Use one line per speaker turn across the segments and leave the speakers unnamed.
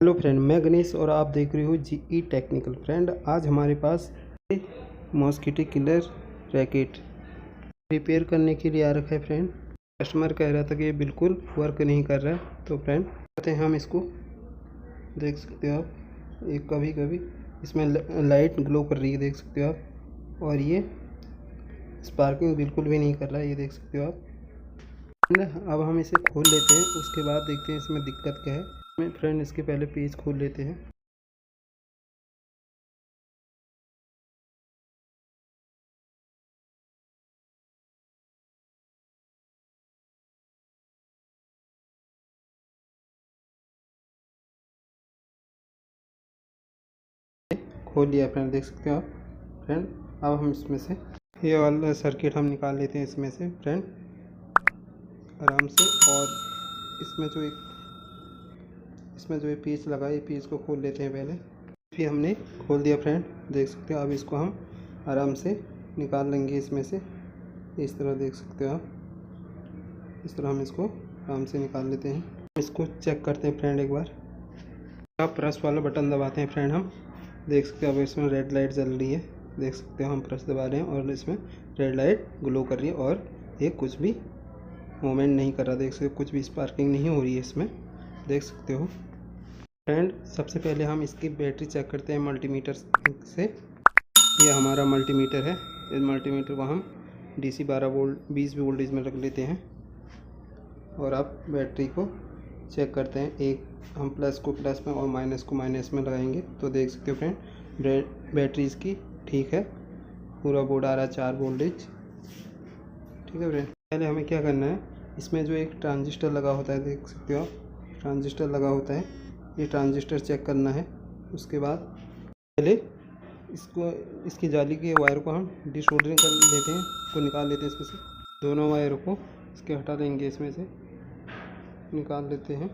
Hello friend, मैं गणेश और आप देख रहे हो जीई टेक्निकल। फ्रेंड, आज हमारे पास मॉस्किटो किलर रैकेट रिपेयर करने के लिए आ रखा है। फ्रेंड, कस्टमर कह रहा था कि ये बिल्कुल वर्क नहीं कर रहा है। तो फ्रेंड कहते हैं हम इसको देख सकते हो आप, ये कभी कभी इसमें लाइट ग्लो कर रही है, देख सकते हो आप। और ये स्पार्किंग बिल्कुल भी नहीं कर रहा है, ये देख सकते हो आप। अब हम इसे खोल लेते हैं, उसके बाद देखते हैं इसमें दिक्कत क्या है। फ्रेंड, इसके पहले पेज खोल लेते हैं। खोल लिया फ्रेंड, देख सकते हो आप। फ्रेंड, अब हम इसमें से ये वाला सर्किट हम निकाल लेते हैं इसमें से फ्रेंड, आराम से। और इसमें जो ये पीस लगा है, ये पीस को खोल लेते हैं पहले। फिर हमने खोल दिया फ्रेंड, देख सकते हो। अब इसको हम आराम से निकाल लेंगे इसमें से, इस तरह देख सकते हो आप। इस तरह हम इसको आराम से निकाल लेते हैं। इसको चेक करते हैं फ्रेंड एक बार। आप प्रेस वाला बटन दबाते हैं फ्रेंड, हम देख सकते हो अब इसमें रेड लाइट जल रही है, देख सकते हो। हम प्रेस दबा रहे हैं और इसमें रेड लाइट ग्लो कर रही है और ये कुछ भी मूवमेंट नहीं कर रहा, देख सकते हो। कुछ भी स्पार्किंग नहीं हो रही है इसमें, देख सकते हो। फ्रेंड, सबसे पहले हम इसकी बैटरी चेक करते हैं मल्टीमीटर से। ये हमारा मल्टीमीटर है। इस मल्टीमीटर को हम DC 12 वोल्ट 20 वोल्टेज में रख लेते हैं। और अब बैटरी को चेक करते हैं। एक हम प्लस को प्लस में और माइनस को माइनस में लगाएंगे तो देख सकते हो फ्रेंड, बैटरी इसकी ठीक है। पूरा बोर्ड आ रहा है 4 वोल्टेज, ठीक है फ्रेंड। पहले हमें क्या करना है, इसमें जो एक ट्रांजिस्टर लगा होता है, देख सकते हो आप, ट्रांजिस्टर लगा होता है। ये ट्रांजिस्टर चेक करना है। उसके बाद पहले इसकी जाली के वायर को हम डिसोल्डरिंग कर लेते हैं, तो निकाल लेते हैं इसमें से। दोनों वायर को इसके हटा देंगे, इसमें से निकाल लेते हैं।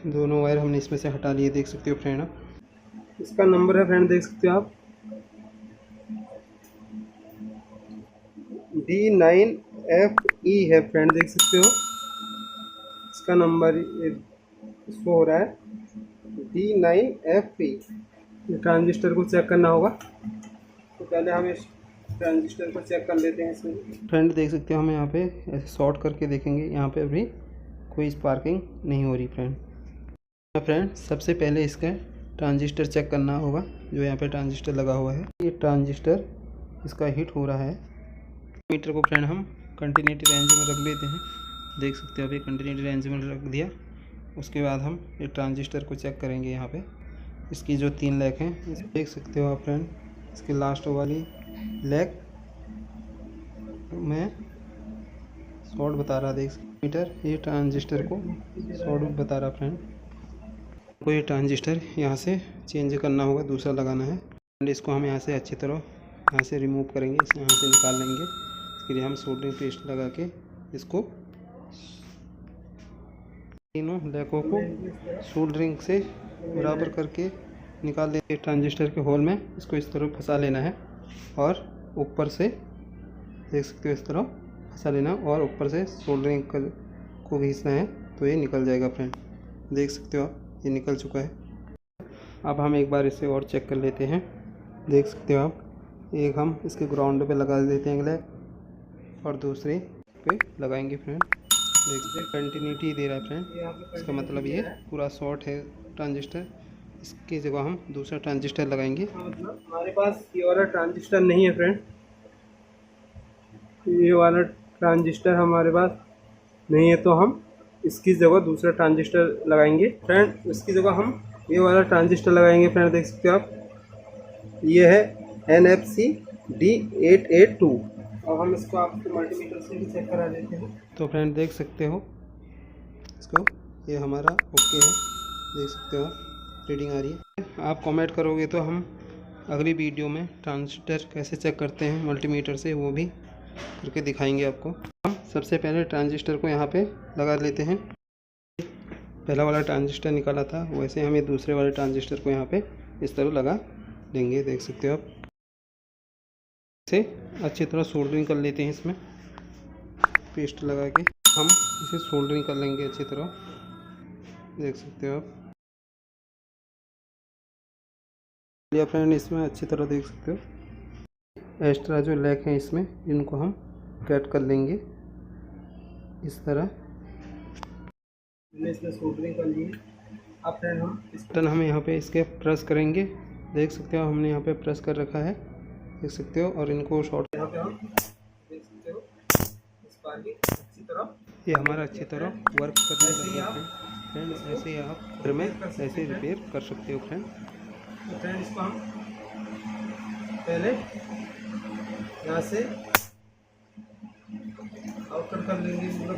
दोनों वायर हमने इसमें से हटा लिए, देख सकते हो फ्रेंड। आप इसका नंबर है फ्रेंड, देख सकते हो आप, D9FE है फ्रेंड, देख सकते हो। इसका नंबर इसको हो रहा है D9FE। ट्रांजिस्टर को चेक करना होगा, तो पहले हम इस ट्रांजिस्टर को चेक कर लेते हैं इसमें। फ्रेंड, देख सकते हो, हम यहाँ पे ऐसे शॉर्ट करके देखेंगे, यहाँ पे अभी कोई स्पार्किंग नहीं हो रही फ्रेंड। सबसे पहले इसका ट्रांजिस्टर चेक करना होगा, जो यहाँ पे ट्रांजिस्टर लगा हुआ है। ये ट्रांजिस्टर इसका हीट हो रहा है। मीटर को फ्रेंड हम कंटिन्यूटी रेंज में रख लेते हैं, देख सकते हो। अभी कंटिन्यूटी रेंज में रख दिया। उसके बाद हम ये ट्रांजिस्टर को चेक करेंगे। यहाँ पे इसकी जो 3 लैग हैं, देख सकते हो आप फ्रेंड। इसकी लास्ट वाली लैग में शॉर्ट बता रहा, देख मीटर ये ट्रांजिस्टर को शॉर्ट बता रहा फ्रेंड। को ये ट्रांजिस्टर यहाँ से चेंज करना होगा, दूसरा लगाना है। एंड इसको हम यहाँ से अच्छी तरह यहाँ से रिमूव करेंगे, इसे यहाँ से निकाल लेंगे। इसके लिए हम सोल्डरिंग पेस्ट लगा के इसको तीनों लैकों को सोल्डरिंग से बराबर करके निकाल लेंगे। ट्रांजिस्टर के होल में इसको इस तरह फंसा लेना है और ऊपर से देख सकते हो इस तरह फंसा लेना, और ऊपर से सोल्डरिंग को घिसना है, तो ये निकल जाएगा फ्रेंड। देख सकते हो आप, ये निकल चुका है। अब हम एक बार इसे और चेक कर लेते हैं, देख सकते हो आप। एक हम इसके ग्राउंड पे लगा देते हैं ग्लैक, और दूसरे पे लगाएंगे फ्रेंड। देखिए कंटिन्यूटी दे रहा है फ्रेंड, इसका मतलब ये पूरा शॉर्ट है ट्रांजिस्टर। इसकी जगह हम दूसरा ट्रांजिस्टर लगाएंगे। मतलब हमारे पास ये वाला ट्रांजिस्टर नहीं है फ्रेंड, ये वाला ट्रांजिस्टर हमारे पास नहीं है, तो हम इसकी जगह दूसरा ट्रांजिस्टर लगाएंगे फ्रेंड। इसकी जगह हम ये वाला ट्रांजिस्टर लगाएंगे फ्रेंड, देख सकते हो आप। ये है NFC D882। और हम इसको आपके मल्टीमीटर से भी चेक करा देते हैं। तो फ्रेंड, देख सकते हो इसको, ये हमारा ओके है, देख सकते हो आप, रीडिंग आ रही है। आप कमेंट करोगे तो हम अगली वीडियो में ट्रांजिस्टर कैसे चेक करते हैं मल्टीमीटर से, वो भी करके दिखाएंगे आपको। हम सबसे पहले ट्रांजिस्टर को यहाँ पे लगा लेते हैं। पहला वाला ट्रांजिस्टर निकाला था, वैसे हमें दूसरे वाले ट्रांजिस्टर को यहाँ पे इस तरह लगा देंगे, देख सकते हो आप। इसे अच्छी तरह सोल्डरिंग कर लेते हैं। इसमें पेस्ट लगा के हम इसे सोल्डरिंग कर लेंगे अच्छी तरह, देख सकते हो आप। लिया फ्रेंड, इसमें अच्छी तरह देख सकते हो एक्स्ट्रा जो लैग हैं इसमें, इनको हम कट कर लेंगे इस तरह। हमने इसमें सोल्डरिंग कर ली है। अब फ्रेंड हम इस बटन हम यहाँ पे इसके प्रेस करेंगे, देख सकते हो हमने यहाँ पे प्रेस कर रखा है, देख सकते हो। और इनको शॉर्ट यहाँ पे हम देख सकते हो इस बार की अच्छी तरह ये हमारा अच्छी तरह वर्क करने लगे फ्रेंड। ऐसे ही आप घर में ऐसे रिपेयर कर सकते हो फ्रेंड। तो फ्रेंड इसको हम पहले यहाँ से आउटर कर लेंगे, मतलब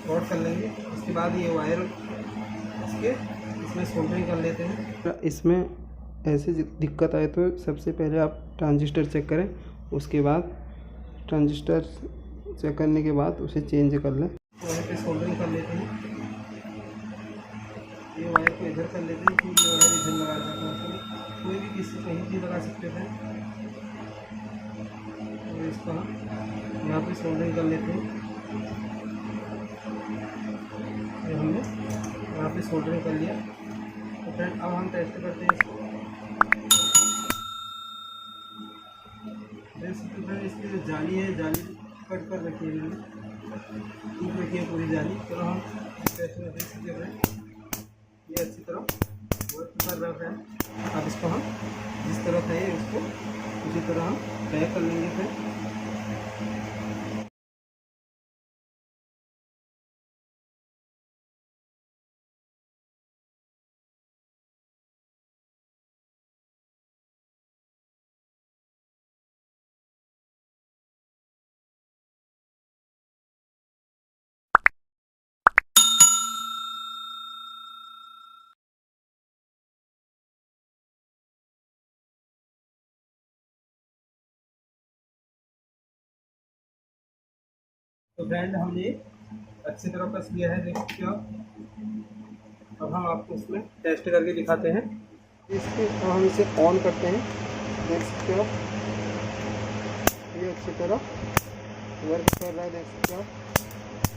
शॉर्ट कर लेंगे। उसके बाद ये वायर इसमें सोल्डरिंग कर लेते हैं। इसमें ऐसे दिक्कत आए तो सबसे पहले आप ट्रांजिस्टर चेक करें, उसके बाद ट्रांजिस्टर चेक करने के बाद उसे चेंज कर लें। वायर पे सोल्डरिंग कर लेते हैं, ये वायर को इधर कर लेते हैं क्योंकि ये वायर इधर लगा सकते हैं, कोई भी किसी कहीं भी लगा सकते हैं। और इसको हम यहाँ पे सोल्डरिंग कर लेते हैं। ये हमने यहाँ पे सोल्डरिंग कर लिया। तो फ्रेंड अब हम टेस्ट करते हैं इसको। देख सकते हैं इसकी जो जाली है, जाली कट कर रखी है मैंने, टूट रखी है पूरी जाली। चलो हम टेस्ट में देख सकते हैं ये अच्छी तरह वर्क कर रहा है। अब इसको हम जिस तरह चाहिए उसको उसी तरह हम पैक कर लेंगे फिर। तो फ्रेंड हमने अच्छी तरह कस लिया है, देख सकते हो। अब हम आपको इसमें टेस्ट करके दिखाते हैं। इसके अब हम इसे ऑन करते हैं, देख सकते हो ये अच्छी तरह वर्क कर रहा है, देख सकते हो।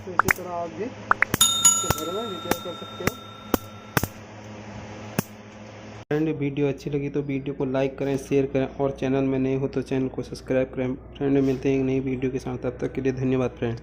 तो इसी तरह आप भी घर में रिपेयर कर सकते हो। फ्रेंड वीडियो अच्छी लगी तो वीडियो को लाइक करें, शेयर करें, और चैनल में नए हो तो चैनल को सब्सक्राइब करें। फ्रेंड मिलते हैं एक नई वीडियो के साथ, तब तक के लिए धन्यवाद फ्रेंड।